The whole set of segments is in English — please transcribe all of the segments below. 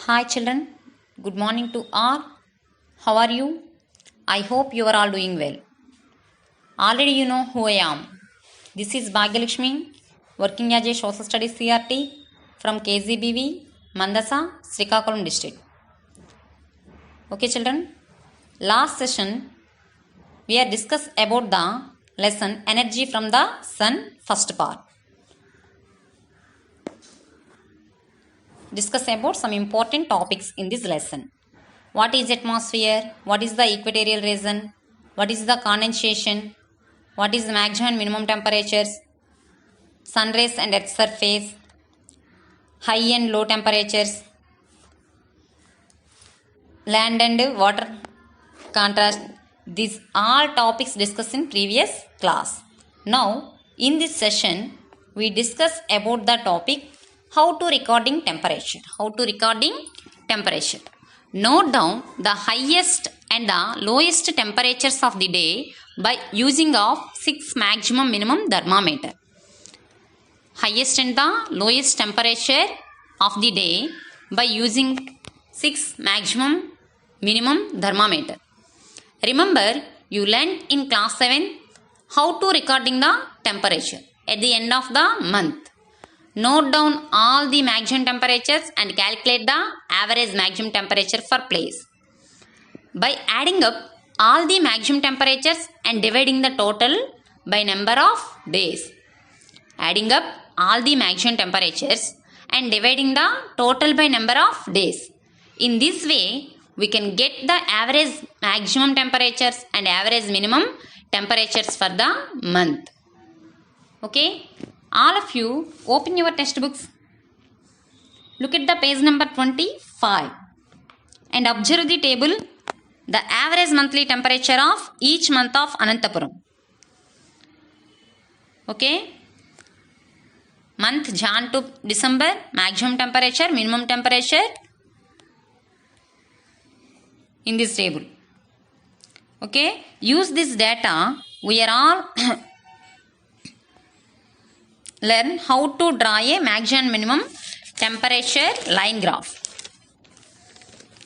Hi children, good morning to all. How are you? I hope you are all doing well. Already you know who I am. This is Bhagyalakshmi, working as a social studies CRT from KZBV, Mandasa, Srikakulam district. Okay children, last session we are discussed about the lesson energy from the sun first part. Discuss about some important topics in this lesson. What is atmosphere? What is the equatorial region? What is the condensation? What is the maximum and minimum temperatures? Sun rays and earth surface, high and low temperatures, land and water contrast. These all topics discussed in previous class. Now in this session we discuss about the topic how to recording temperature. Note down the highest and the lowest temperatures of the day by using of 6 maximum minimum thermometer. Highest and the lowest temperature of the day by using 6 maximum minimum thermometer. Remember, you learned in class 7 how to recording the temperature at the end of the month. Note down all the maximum temperatures and calculate the average maximum temperature for place. By adding up all the maximum temperatures and dividing the total by number of days. Adding up all the maximum temperatures and dividing the total by number of days. In this way, we can get the average maximum temperatures and average minimum temperatures for the month. Okay? All of you open your textbooks. Look at the page number 25 and observe the table, the average monthly temperature of each month of Anantapuram. Okay? Month Jan to December, maximum temperature, minimum temperature in this table. Okay? Use this data. We are all learn how to draw a maximum and minimum temperature line graph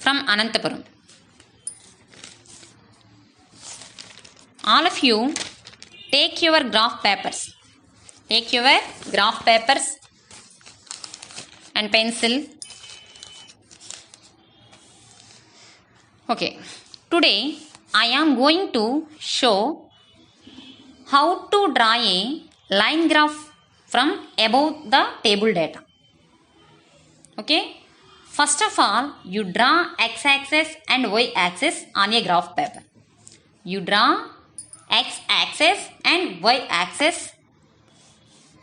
from Anantapuram. All of you take your graph papers. Take your graph papers and pencil. Okay. Today I am going to show how to draw a line graph from above the table data. Okay. First of all, you draw x-axis and y-axis on a graph paper. You draw x-axis and y-axis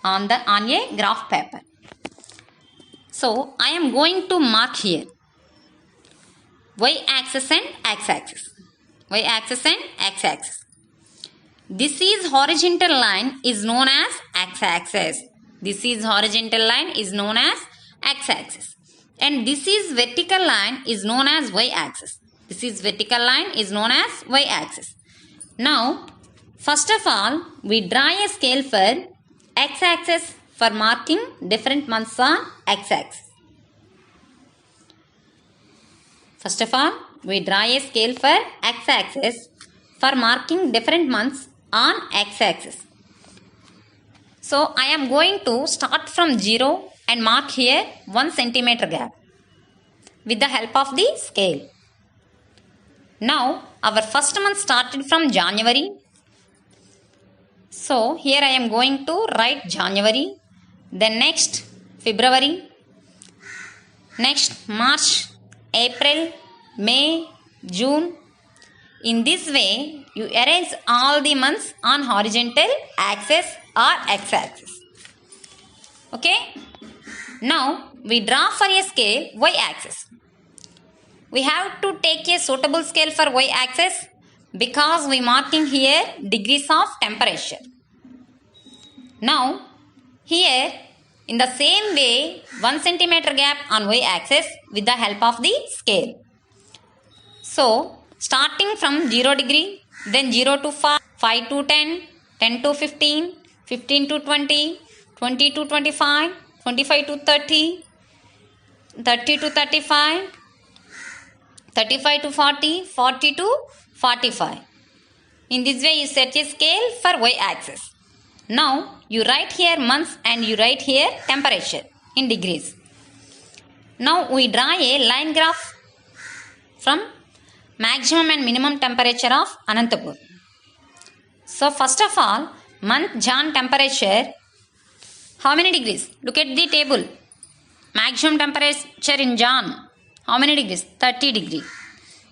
on a graph paper. So I am going to mark here y-axis and x-axis. Y-axis and x-axis. This is horizontal line is known as x-axis. This is horizontal line is known as x-axis. And this is vertical line is known as y-axis. This is vertical line is known as y-axis. Now, first of all, we draw a scale for x-axis for marking different months on x-axis. First of all, we draw a scale for x-axis for marking different months on x-axis. So, I am going to start from 0 and mark here 1 centimeter gap with the help of the scale. Now, our first month started from January. So, here I am going to write January, then next February, next March, April, May, June. In this way, you arrange all the months on horizontal axis or x-axis. Okay? Now, we draw for a scale y-axis. We have to take a suitable scale for y-axis because we marking here degrees of temperature. Now, here in the same way 1 centimeter gap on y-axis with the help of the scale. So, starting from 0 degree, then 0 to 5, 5 to 10, 10 to 15, 15 to 20, 20 to 25, 25 to 30, 30 to 35, 35 to 40, 40 to 45. In this way you set a scale for y-axis. Now you write here months and you write here temperature in degrees. Now we draw a line graph from maximum and minimum temperature of Anantapur. So first of all, month Jan temperature, how many degrees? Look at the table. Maximum temperature in Jan, how many degrees? 30 degree.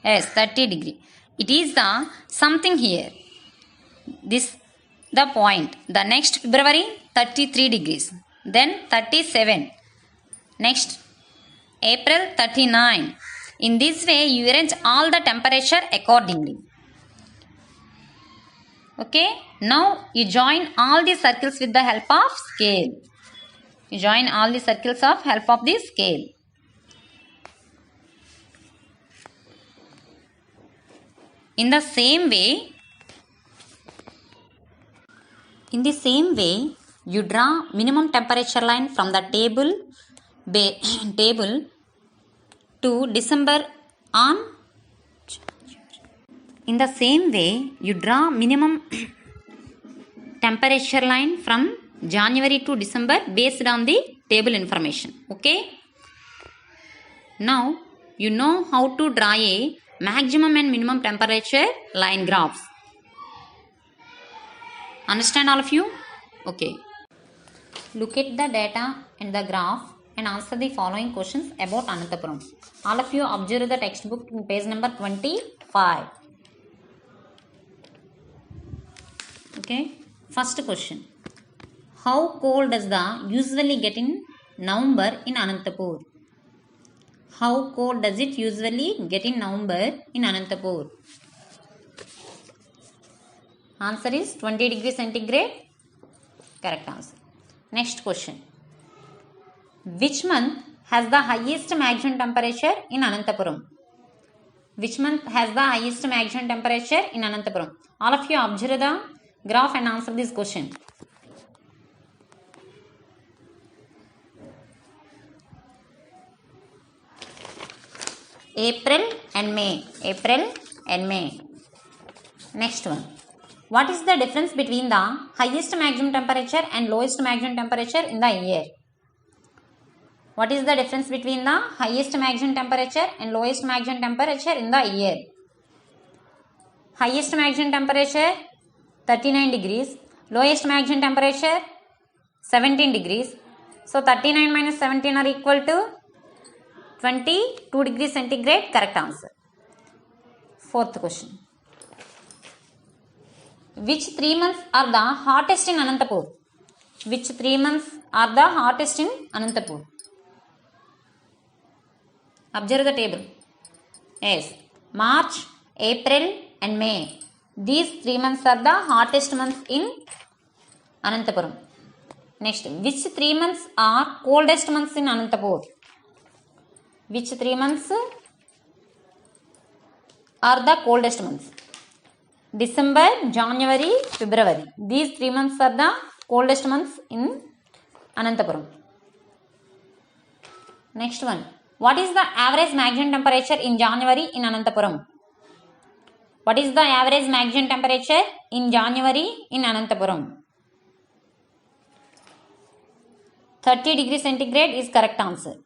Yes, 30 degree. It is the something here. This the point. The next February 33 degrees. Then 37. Next April 39. In this way you arrange all the temperature accordingly. Okay. Now you join all the circles with the help of scale. You join all the circles of help of the scale. In the same way, you draw minimum temperature line from the table to December on. In the same way, you draw minimum temperature line from January to December based on the table information. Okay. Now you know how to draw a maximum and minimum temperature line graphs. Understand all of you? Okay. Look at the data and the graph and answer the following questions about Ananthapuram. All of you observe the textbook in page number 25. Okay. First question. How cold does the usually get in November in Anantapur? How cold does it usually get in November in Anantapur? Answer is 20 degrees centigrade. Correct answer. Next question. Which month has the highest maximum temperature in Ananthapuram? Which month has the highest maximum temperature in Ananthapuram? All of you observe the graph and answer this question. April and May. April and May. Next one. What is the difference between the highest maximum temperature and lowest maximum temperature in the year? What is the difference between the highest maximum temperature and lowest maximum temperature in the year? Highest maximum temperature 39 degrees. Lowest maximum temperature 17 degrees. So 39 minus 17 are equal to 22 degrees centigrade. Correct answer. Fourth question. Which 3 months are the hottest in Anantapur? Which 3 months are the hottest in Anantapur? Observe the table. Yes. March, April and May. These 3 months are the hottest months in Ananthapuram. Next. Which 3 months are coldest months in Anantapur? Which 3 months are the coldest months? December, January, February. These 3 months are the coldest months in Ananthapuram. Next one. What is the average maximum temperature in January in Ananthapuram? What is the average maximum temperature in January in Ananthapuram? 30 degrees centigrade is correct answer.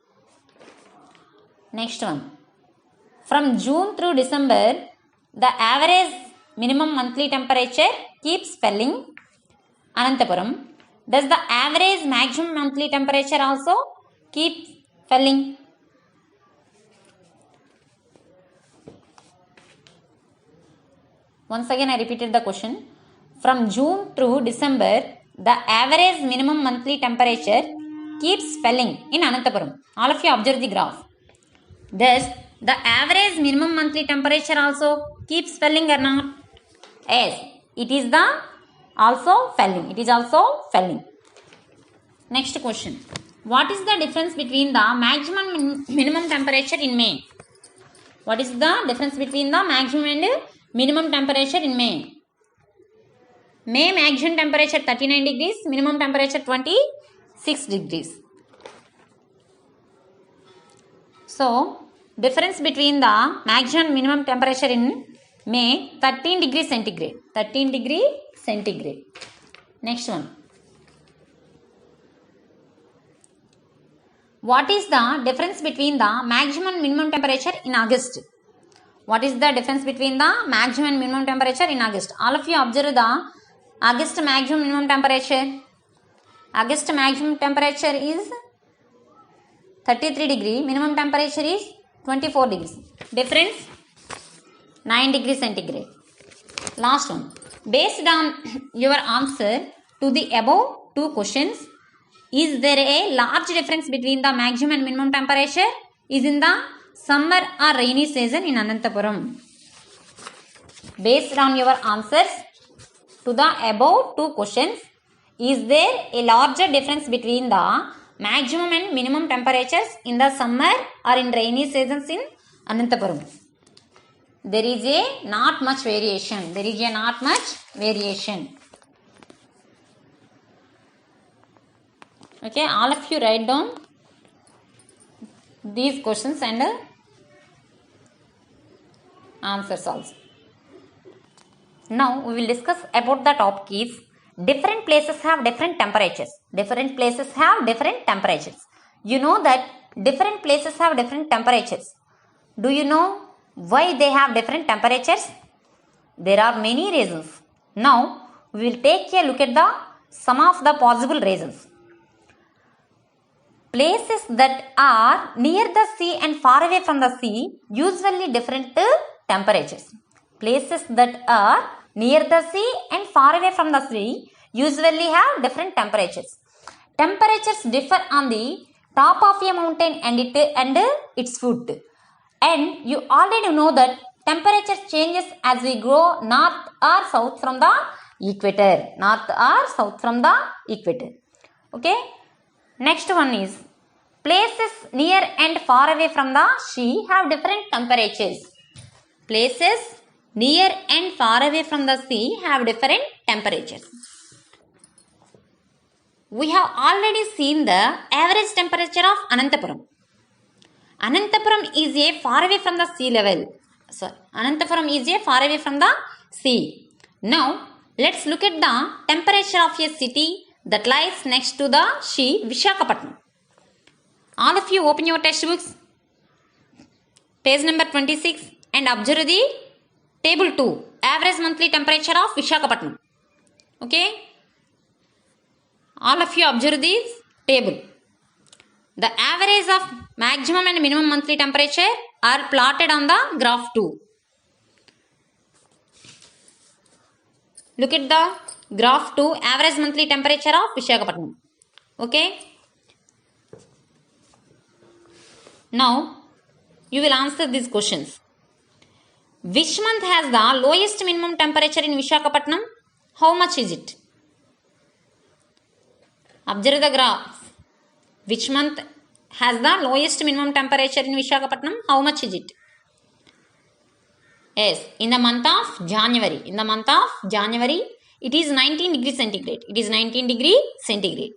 Next one. From June through December, the average minimum monthly temperature keeps falling. Ananthapuram. Does the average maximum monthly temperature also keep falling? Once again I repeated the question. From June through December, the average minimum monthly temperature keeps falling in Ananthapuram. All of you observe the graph. Thus, the average minimum monthly temperature also keeps falling or not? Yes, it is also falling. It is also falling. Next question. What is the difference between the maximum and minimum temperature in May? What is the difference between the maximum and minimum temperature in May? May maximum temperature 39 degrees, minimum temperature 26 degrees. So, difference between the maximum and minimum temperature in May 13 degree centigrade. 13 degree centigrade. Next one. What is the difference between the maximum and minimum temperature in August? What is the difference between the maximum and minimum temperature in August? All of you observe the August maximum minimum temperature. August maximum temperature is 33 degree. Minimum temperature is 24 degrees. Difference 9 degree centigrade. Last one. Based on your answer to the above two questions, is there a large difference between the maximum and minimum temperature is in the summer or rainy season in Anantapuram? Based on your answers to the above two questions, is there a larger difference between the maximum and minimum temperatures in the summer or in rainy seasons in Anantapuram? There is a not much variation. There is a not much variation. Okay, all of you write down these questions and answers also. Now we will discuss about the topic is different places have different temperatures. Different places have different temperatures. You know that different places have different temperatures. Do you know why they have different temperatures? There are many reasons. Now we will take a look at the some of the possible reasons. Places that are near the sea and far away from the sea usually different temperatures. Places that are near the sea and far away from the sea usually have different temperatures. Temperatures differ on the top of a mountain and its foot. And you already know that temperature changes as we go north or south from the equator. North or south from the equator. Okay. Next one is places near and far away from the sea have different temperatures. Places near and far away from the sea have different temperatures. We have already seen the average temperature of Anantapuram. Anantapuram is a far away from the sea level. Anantapuram is a far away from the sea. Now, let's look at the temperature of a city that lies next to the sea, Vishakhapatnam. All of you open your textbooks, page number 26, and observe the table 2, average monthly temperature of Vishakhapatnam. Okay? All of you observe this table. The average of maximum and minimum monthly temperature are plotted on the graph 2. Look at the graph 2, average monthly temperature of Vishakhapatnam. Okay? Now, you will answer these questions. Which month has the lowest minimum temperature in Vishakhapatnam? How much is it? Observe the graph. Which month has the lowest minimum temperature in Vishakhapatnam? How much is it? Yes, in the month of January. In the month of January, it is 19 degree centigrade. It is 19 degree centigrade.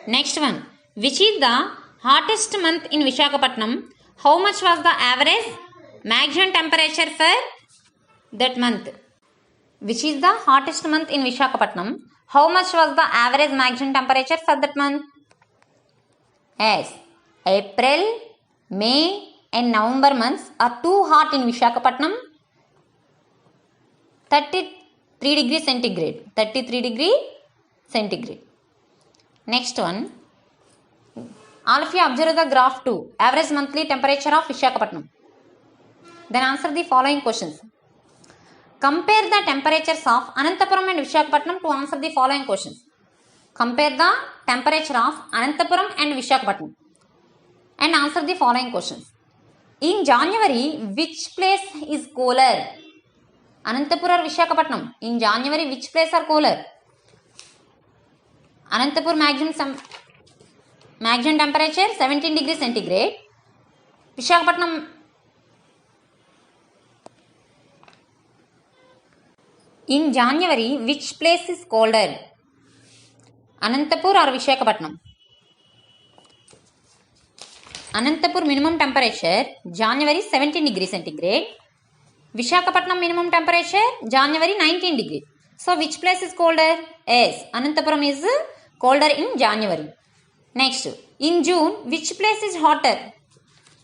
Next one. Which is the hottest month in Vishakhapatnam? How much was the average maximum temperature for that month? Which is the hottest month in Vishakhapatnam? How much was the average maximum temperature for that month? Yes, April, May and November months are too hot in Vishakhapatnam. 33 degree centigrade. 33 degree centigrade. Next one. All of you observe the graph 2, average monthly temperature of Vishakhapatnam. Then answer the following questions. Compare the temperatures of Anantapuram and Vishakhapatnam to answer the following questions. Compare the temperature of Anantapuram and Vishakhapatnam and answer the following questions. In January, which place is cooler? Anantapuram or Vishakhapatnam? In January, which place are cooler? Anantapur maximum temperature 17 degree centigrade. Vishakhapatnam in January, which place is colder? Anantapur or Vishakhapatnam? Anantapur minimum temperature January 17 degrees centigrade. Visakhapatnam minimum temperature January 19 degree. So which place is colder? Yes, Anantapuram is colder in January. Next, in June, which place is hotter?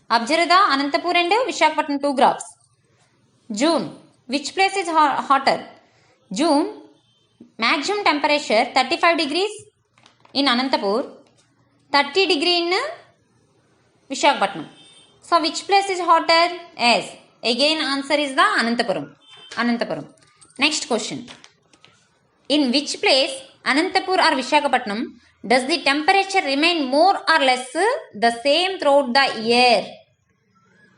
Observe the Anantapur and Visakhapatnam two graphs. June, which place is hotter? June, maximum temperature 35 degrees in Anantapur, 30 degree in Visakhapatnam. So which place is hotter? Yes. Again answer is the Anantapuram. Next question. In which place, Anantapur or Visakhapatnam, does the temperature remain more or less the same throughout the year?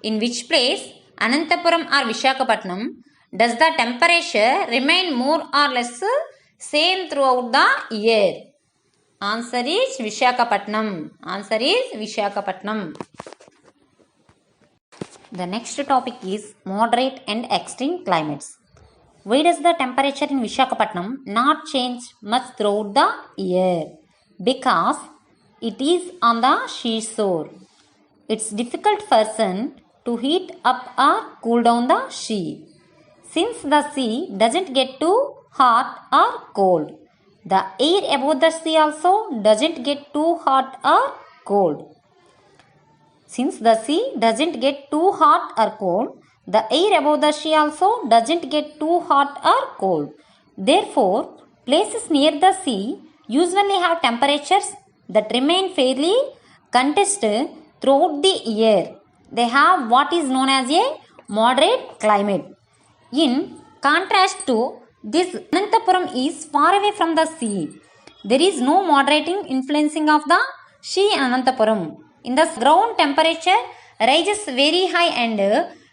In which place, Ananthapuram or Visakhapatnam, does the temperature remain more or less same throughout the year? Answer is Visakhapatnam. The next topic is moderate and extreme climates. Why does the temperature in Visakhapatnam not change much throughout the year? Because it is on the seashore. It's difficult for sun to heat up or cool down the sea. Since the sea doesn't get too hot or cold, the air above the sea also doesn't get too hot or cold. Since the sea doesn't get too hot or cold, the air above the sea also doesn't get too hot or cold. Therefore, places near the sea usually have temperatures that remain fairly constant throughout the year. They have what is known as a moderate climate. In contrast to this, Ananthapuram is far away from the sea. There is no moderating influencing of the sea in Ananthapuram. In the ground temperature rises very high and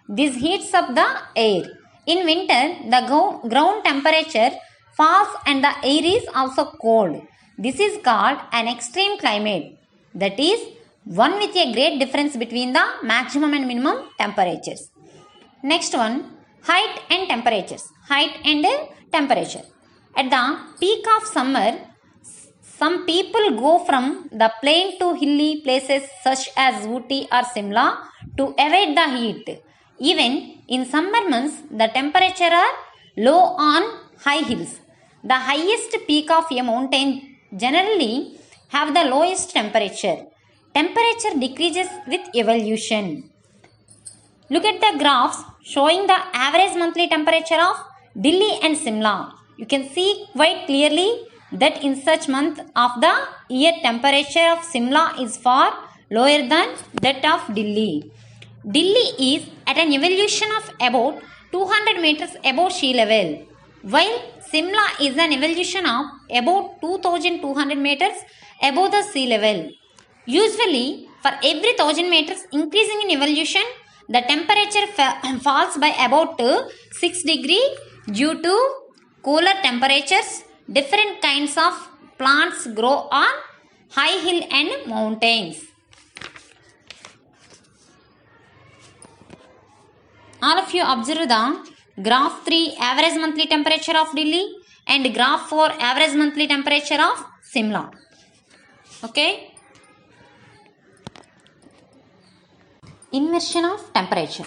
this heats up the air. In winter, the ground temperature falls and the air is also cold. This is called an extreme climate. That is, one with a great difference between the maximum and minimum temperatures. Next one, height and temperatures. At the peak of summer, some people go from the plain to hilly places such as Ooty or Simla to avoid the heat. Even in summer months, the temperature are low on high hills. The highest peak of a mountain generally have the lowest temperature. Temperature decreases with evolution. Look at the graphs showing the average monthly temperature of Delhi and Simla. You can see quite clearly that in such month of the year temperature of Simla is far lower than that of Delhi. Delhi is at an elevation of about 200 meters above sea level, while Simla is an elevation of about 2200 meters above the sea level. Usually, for every 1000 meters increasing in elevation, the temperature falls by about 6 degrees due to cooler temperatures. Different kinds of plants grow on high hill and mountains. All of you observe the graph 3 average monthly temperature of Delhi and graph 4 average monthly temperature of Simla. Okay. Inversion of temperature.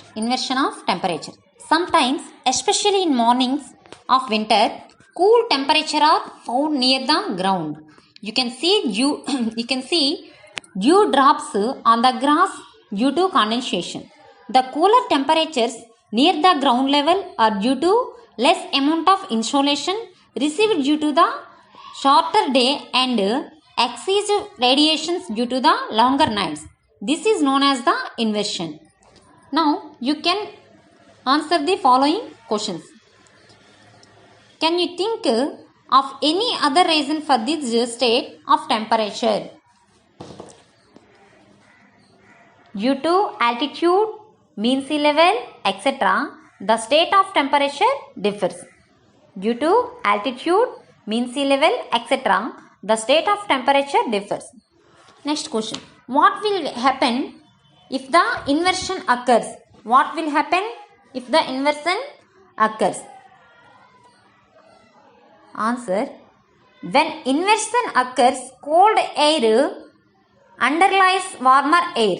Sometimes, especially in mornings of winter, cool temperature are found near the ground. You can see dew drops on the grass due to condensation. The cooler temperatures near the ground level are due to less amount of insolation received due to the shorter day and excessive radiations due to the longer nights. This is known as the inversion. Now you can answer the following questions. Can you think of any other reason for this state of temperature? Due to altitude, mean sea level, etc., the state of temperature differs. Due to altitude, mean sea level, etc., the state of temperature differs. Next question. What will happen if the inversion occurs? Answer. When inversion occurs, cold air underlies warmer air.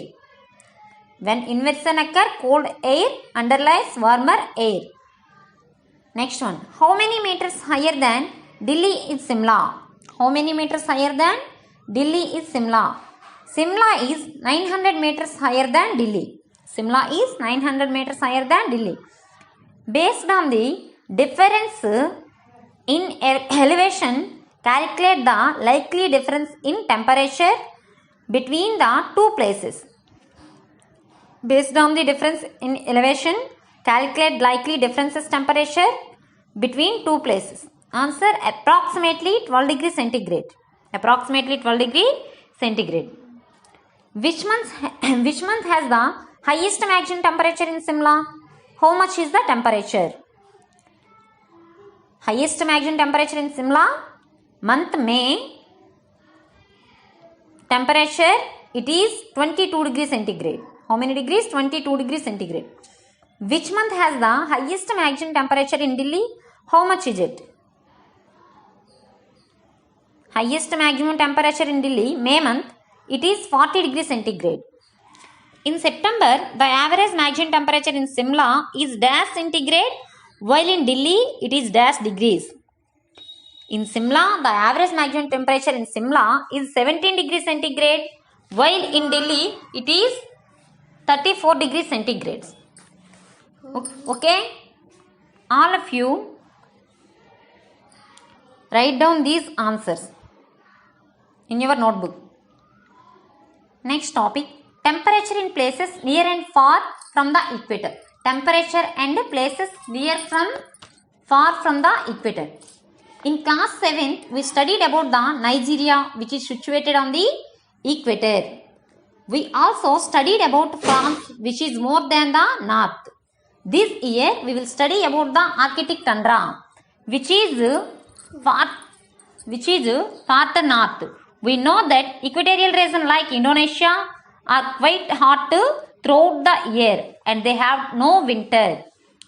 When inversion occur, cold air underlies warmer air. Next one. How many meters higher than Delhi is Simla? How many meters higher than Delhi is Simla? Simla is 900 meters higher than Delhi. Simla is 900 meters higher than Delhi. Based on the difference in elevation, calculate the likely difference in temperature between the two places. Based on the difference in elevation, calculate likely differences temperature between two places. Answer approximately 12 degrees centigrade. Approximately 12 degrees centigrade. Which month has the highest maximum temperature in Simla? How much is the temperature? Highest maximum temperature in Simla, month May. Temperature, it is 22 degrees centigrade. How many degrees? 22 degrees centigrade. Which month has the highest maximum temperature in Delhi? How much is it? Highest maximum temperature in Delhi, May month, it is 40 degrees centigrade. In September, the average maximum temperature in Simla is dash centigrade, while in Delhi, it is dash degrees. In Simla, the average maximum temperature in Simla is 17 degrees centigrade, while in Delhi, it is 34 degrees centigrade. Okay? All of you write down these answers in your notebook. Next topic, temperature in places near and far from the equator. Temperature and places near far from the equator. In class 7th, we studied about the Nigeria, which is situated on the equator. We also studied about France, which is more than the north. This year, we will study about the Arctic tundra, which is far north. We know that equatorial region like Indonesia are quite hot throughout the year and they have no winter.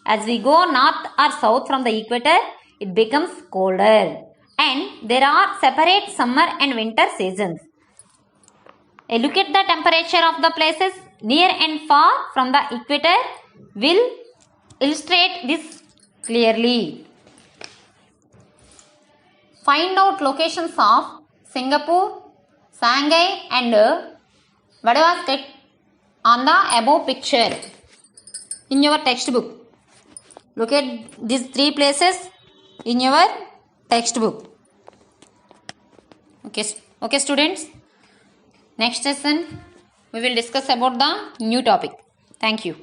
As we go north or south from the equator, it becomes colder and there are separate summer and winter seasons. A look at the temperature of the places near and far from the equator will illustrate this clearly. Find out locations of Singapore, Shanghai and Vladivostok on the above picture in your textbook. Look at these three places in your textbook. Okay students. Next session we will discuss about the new topic. Thank you.